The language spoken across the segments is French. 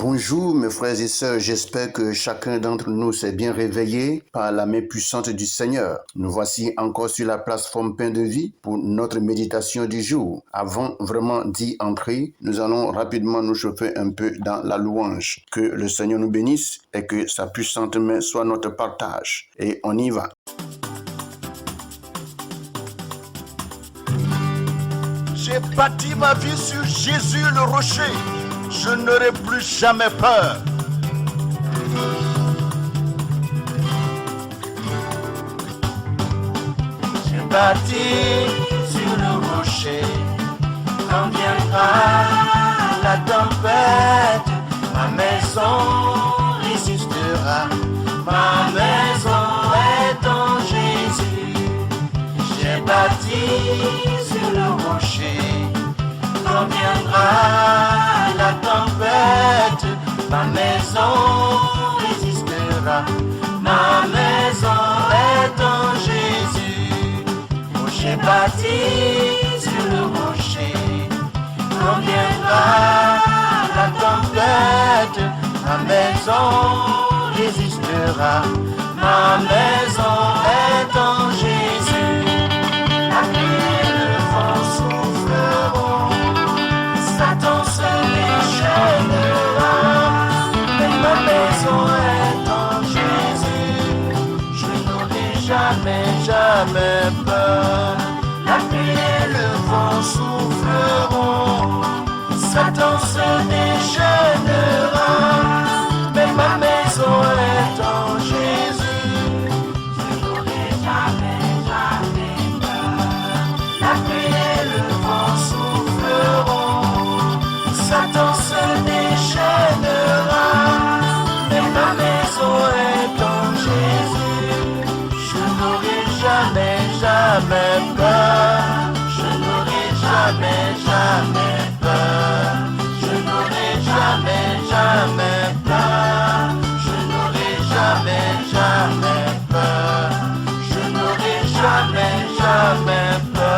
Bonjour mes frères et sœurs, j'espère que chacun d'entre nous s'est bien réveillé par la main puissante du Seigneur. Nous voici encore sur la plateforme Pain de Vie pour notre méditation du jour. Avant vraiment d'y entrer, nous allons rapidement nous chauffer un peu dans la louange. Que le Seigneur nous bénisse et que sa puissante main soit notre partage. Et on y va. J'ai bâti ma vie sur Jésus le rocher. Je n'aurai plus jamais peur. J'ai bâti sur le rocher. Quand viendra la tempête, ma maison résistera. Ma maison est en Jésus. J'ai bâti sur le rocher. Quand viendra la tempête, ma maison résistera. Ma maison est en Jésus. Rocher bâti sur le rocher. Quand viendra la tempête, ma maison résistera. Ma maison est en Jésus. La pluie et le vent souffleront. Satan se déchaînera, mais ma maison est en Jésus. Je n'aurai jamais peur. La pluie et le vent souffleront. Satan se déchaînera, mais ma maison est en Jésus. Je n'aurai jamais peur. La pluie et le vent souffleront. Satan se déchaînera, mais ma maison est en Jésus. Je n'aurai jamais peur. Je n'aurai jamais peur. Je n'aurai jamais peur. Je n'aurai jamais peur. Je n'aurai jamais peur.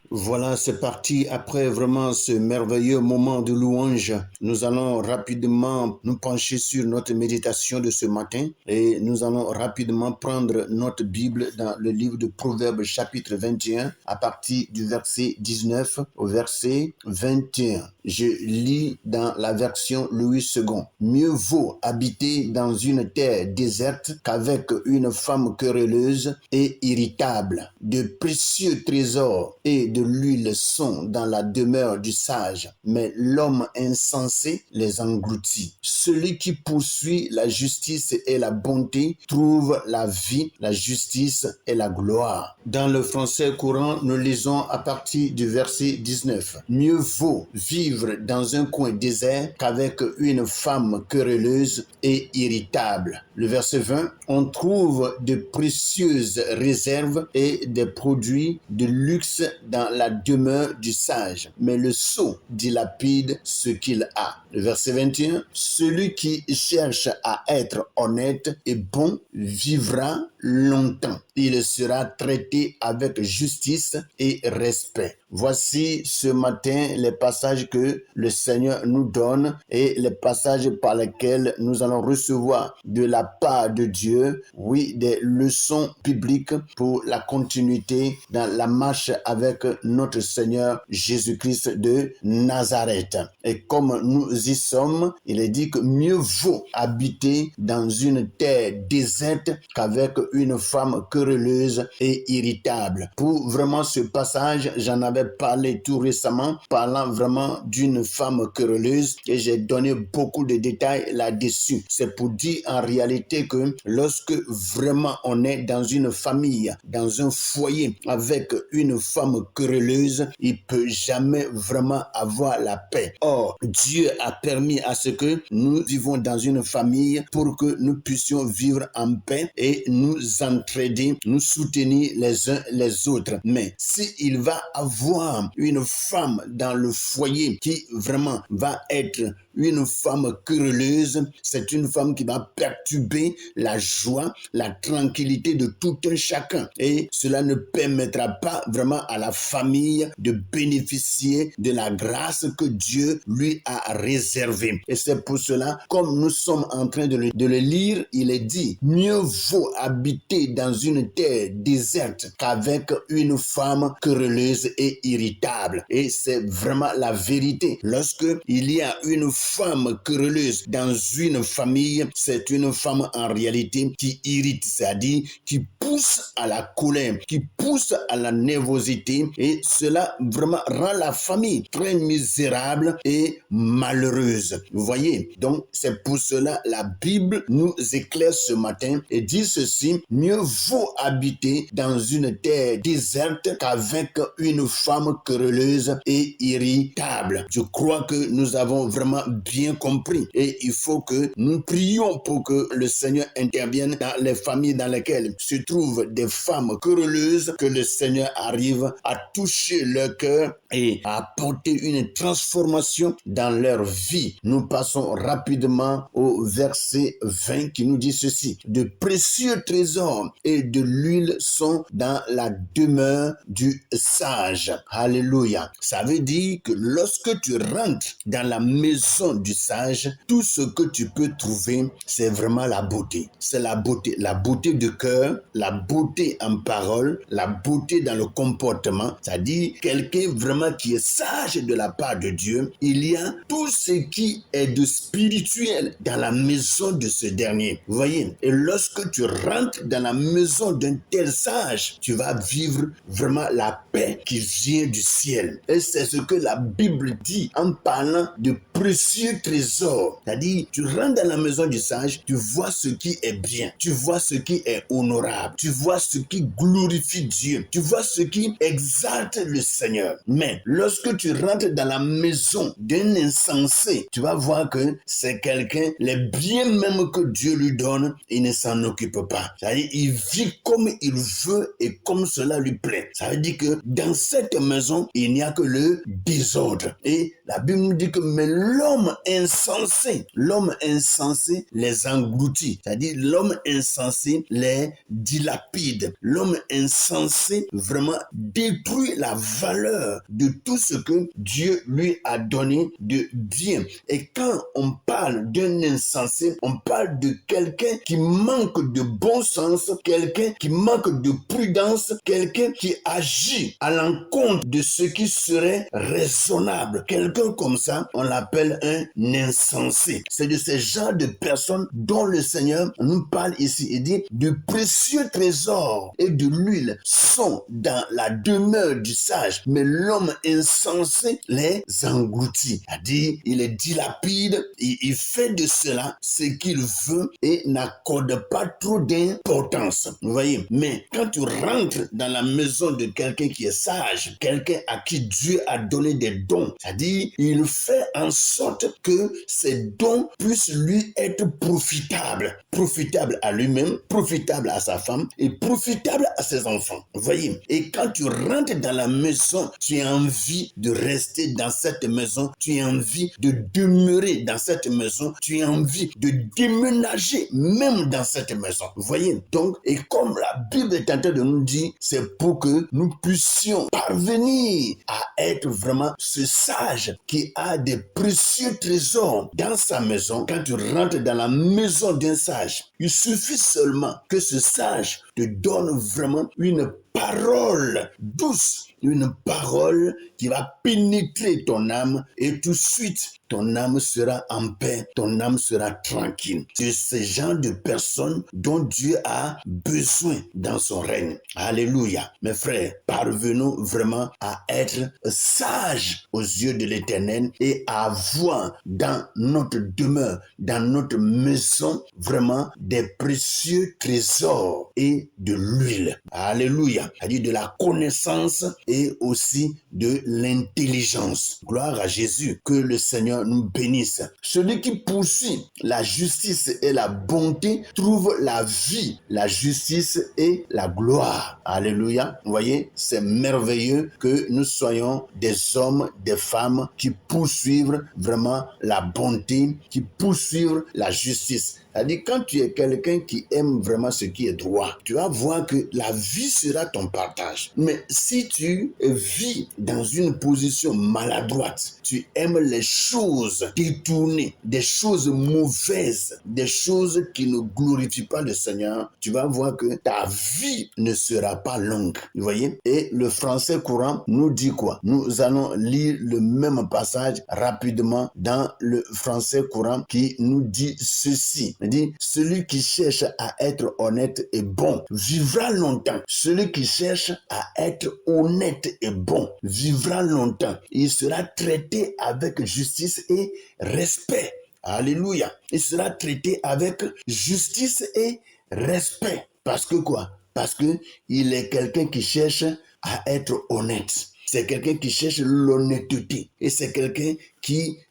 Voilà, c'est parti. Après vraiment ce merveilleux moment de louange, nous allons rapidement nous pencher sur notre méditation de ce matin et nous allons rapidement prendre notre Bible dans le livre de Proverbes chapitre 21 à partir du verset 19 au verset 21. Je lis dans la version Louis II. Mieux vaut habiter dans une terre déserte qu'avec une femme querelleuse et irritable. De précieux trésors et de l'huile sont dans la demeure du sage, mais l'homme insensé les engloutit. Celui qui poursuit la justice et la bonté trouve la vie, la justice et la gloire. Dans le français courant, nous lisons à partir du verset 19. Mieux vaut vivre dans un coin désert qu'avec une femme querelleuse et irritable. Le verset 20, on trouve de précieuses réserves et des produits de luxe dans la demeure du sage, mais le sot dilapide ce qu'il a. Le verset 21, celui qui cherche à être honnête et bon vivra longtemps. Il sera traité avec justice et respect. Voici ce matin les passages que le Seigneur nous donne et les passages par lesquels nous allons recevoir de la part de Dieu, oui, des leçons bibliques pour la continuité dans la marche avec notre Seigneur Jésus-Christ de Nazareth. Et comme nous y sommes, il est dit que mieux vaut habiter dans une terre déserte qu'avec une femme querelleuse et irritable. Pour vraiment ce passage, j'en avais parlé tout récemment, parlant vraiment d'une femme querelleuse et j'ai donné beaucoup de détails là-dessus. C'est pour dire en réalité que lorsque vraiment on est dans une famille, dans un foyer avec une femme querelleuse, il peut jamais vraiment avoir la paix. Or, Dieu a permis à ce que nous vivons dans une famille pour que nous puissions vivre en paix et nous nous entraider, nous soutenir les uns les autres. Mais s'il va avoir une femme dans le foyer qui vraiment va être une femme querelleuse, c'est une femme qui va perturber la joie, la tranquillité de tout un chacun. Et cela ne permettra pas vraiment à la famille de bénéficier de la grâce que Dieu lui a réservée. Et c'est pour cela, comme nous sommes en train de le lire, il est dit, mieux vaut habiter dans une terre déserte qu'avec une femme querelleuse et irritable. Et c'est vraiment la vérité. Lorsque il y a une femme querelleuse dans une famille, c'est une femme en réalité qui irrite, c'est-à-dire qui pousse à la colère, qui pousse à la nervosité, et cela vraiment rend la famille très misérable et malheureuse. Vous voyez, donc c'est pour cela la Bible nous éclaire ce matin et dit ceci, mieux vaut habiter dans une terre déserte qu'avec une femme querelleuse et irritable. Je crois que nous avons vraiment bien compris et il faut que nous prions pour que le Seigneur intervienne dans les familles dans lesquelles se trouvent des femmes querelleuses, que le Seigneur arrive à toucher leur cœur et à apporter une transformation dans leur vie. Nous passons rapidement au verset 20 qui nous dit ceci. De précieux trésors et de l'huile sont dans la demeure du sage. Alléluia. Ça veut dire que lorsque tu rentres dans la maison du sage, tout ce que tu peux trouver, c'est vraiment la beauté. C'est la beauté de cœur, la beauté en parole, la beauté dans le comportement. C'est-à-dire quelqu'un vraiment qui est sage de la part de Dieu. Il y a tout ce qui est de spirituel dans la maison de ce dernier. Vous voyez, et lorsque tu rentres dans la maison d'un tel sage, tu vas vivre vraiment la paix qui vient du ciel. Et c'est ce que la Bible dit en parlant de précieux trésors. C'est-à-dire, tu rentres dans la maison du sage, tu vois ce qui est bien, tu vois ce qui est honorable, tu vois ce qui glorifie Dieu, tu vois ce qui exalte le Seigneur. Mais lorsque tu rentres dans la maison d'un insensé, tu vas voir que c'est quelqu'un, les biens même que Dieu lui donne, il ne s'en occupe pas. C'est-à-dire, il vit comme il veut et comme cela lui plaît. Ça veut dire que dans cette maison, il n'y a que le désordre. Et la Bible nous dit que mais l'homme insensé les engloutit. C'est-à-dire l'homme insensé les dilapide. L'homme insensé vraiment détruit la valeur de tout ce que Dieu lui a donné de bien. Et quand on parle d'un insensé, on parle de quelqu'un qui manque de bon sens, quelqu'un qui manque de prudence, quelqu'un qui agit à l'encontre de ce qui serait raisonnable. Quelqu'un comme ça, on l'appelle un insensé. C'est de ce genre de personnes dont le Seigneur nous parle ici. Il dit, de précieux trésors et de l'huile sont dans la demeure du sage, mais l'homme insensé les engloutit. C'est-à-dire, il est dilapide, il fait de cela ce qu'il veut et n'accorde pas trop d'importance. Vous voyez, mais quand tu rentres dans la maison de quelqu'un qui est sage, quelqu'un à qui Dieu a donné des dons, c'est-à-dire, il fait en sorte que ces dons puissent lui être profitables. Profitable à lui-même, profitable à sa femme et profitable à ses enfants. Vous voyez, et quand tu rentres dans la maison, tu as envie de rester dans cette maison, tu as envie de demeurer dans cette maison, tu as envie de déménager même dans cette maison. Vous voyez, donc, et comme la Bible est en train de nous dire, c'est pour que nous puissions parvenir à être vraiment ce sage qui a des précieux trésors dans sa maison. Quand tu rentres dans la maison d'un sage, il suffit seulement que ce sage te donne vraiment une parole douce, une parole qui va pénétrer ton âme et tout de suite, ton âme sera en paix, ton âme sera tranquille. C'est ce genre de personnes dont Dieu a besoin dans son règne. Alléluia. Mes frères, parvenons vraiment à être sages aux yeux de l'Éternel et à avoir dans notre demeure, dans notre maison, vraiment des précieux trésors et et de l'huile. Alléluia. C'est-à-dire de la connaissance et aussi de l'intelligence. Gloire à Jésus. Que le Seigneur nous bénisse. Celui qui poursuit la justice et la bonté trouve la vie, la justice et la gloire. Alléluia. Vous voyez, c'est merveilleux que nous soyons des hommes, des femmes qui poursuivent vraiment la bonté, qui poursuivent la justice. C'est-à-dire, quand tu es quelqu'un qui aime vraiment ce qui est droit, tu vas voir que la vie sera ton partage. Mais si tu vis dans une position maladroite, tu aimes les choses détournées, des choses mauvaises, des choses qui ne glorifient pas le Seigneur, tu vas voir que ta vie ne sera pas longue. Vous voyez? Et le français courant nous dit quoi? Nous allons lire le même passage rapidement dans le français courant qui nous dit ceci. Il dit, celui qui cherche à être honnête et bon vivra longtemps. Celui qui cherche à être honnête et bon vivra longtemps. Il sera traité avec justice et respect. Alléluia. Il sera traité avec justice et respect. Parce que quoi? Parce que il est quelqu'un qui cherche à être honnête. C'est quelqu'un qui cherche l'honnêteté. Et c'est quelqu'un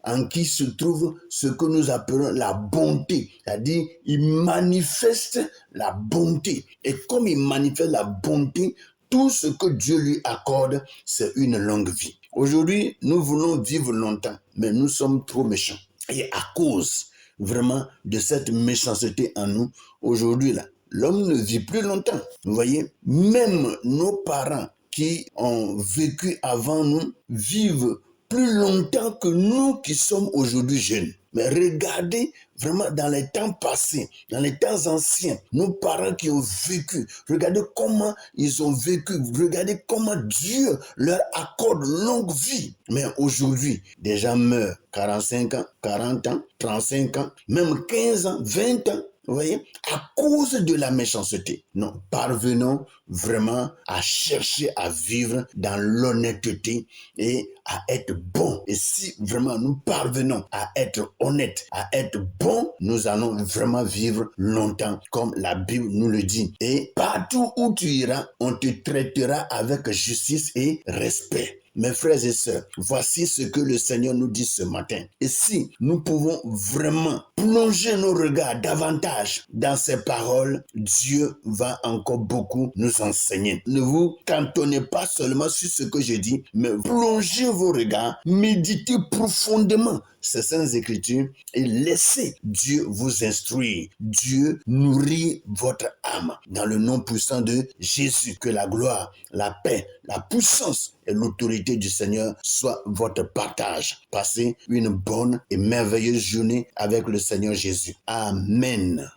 en qui se trouve ce que nous appelons la bonté. C'est-à-dire, il manifeste la bonté. Et comme il manifeste la bonté, tout ce que Dieu lui accorde, c'est une longue vie. Aujourd'hui, nous voulons vivre longtemps, mais nous sommes trop méchants. Et à cause vraiment de cette méchanceté en nous, aujourd'hui, là, l'homme ne vit plus longtemps. Vous voyez, même nos parents qui ont vécu avant nous vivent plus longtemps que nous qui sommes aujourd'hui jeunes. Mais regardez vraiment dans les temps passés, dans les temps anciens, nos parents qui ont vécu, regardez comment ils ont vécu, regardez comment Dieu leur accorde longue vie. Mais aujourd'hui, des gens meurent 45 ans, 40 ans, 35 ans, même 15 ans, 20 ans. Vous voyez, à cause de la méchanceté. Non, parvenons vraiment à chercher à vivre dans l'honnêteté et à être bon. Et si vraiment nous parvenons à être honnêtes, à être bons, nous allons vraiment vivre longtemps, comme la Bible nous le dit. Et partout où tu iras, on te traitera avec justice et respect. Mes frères et sœurs, voici ce que le Seigneur nous dit ce matin. Et si nous pouvons vraiment plonger nos regards davantage dans ces paroles, Dieu va encore beaucoup nous enseigner. Ne vous cantonnez pas seulement sur ce que je dis, mais plongez vos regards, méditez profondément ces saintes écritures et laissez Dieu vous instruire. Dieu nourrit votre âme. Dans le nom puissant de Jésus, que la gloire, la paix, la puissance et l'autorité du Seigneur soient votre partage. Passez une bonne et merveilleuse journée avec le Seigneur Jésus. Amen.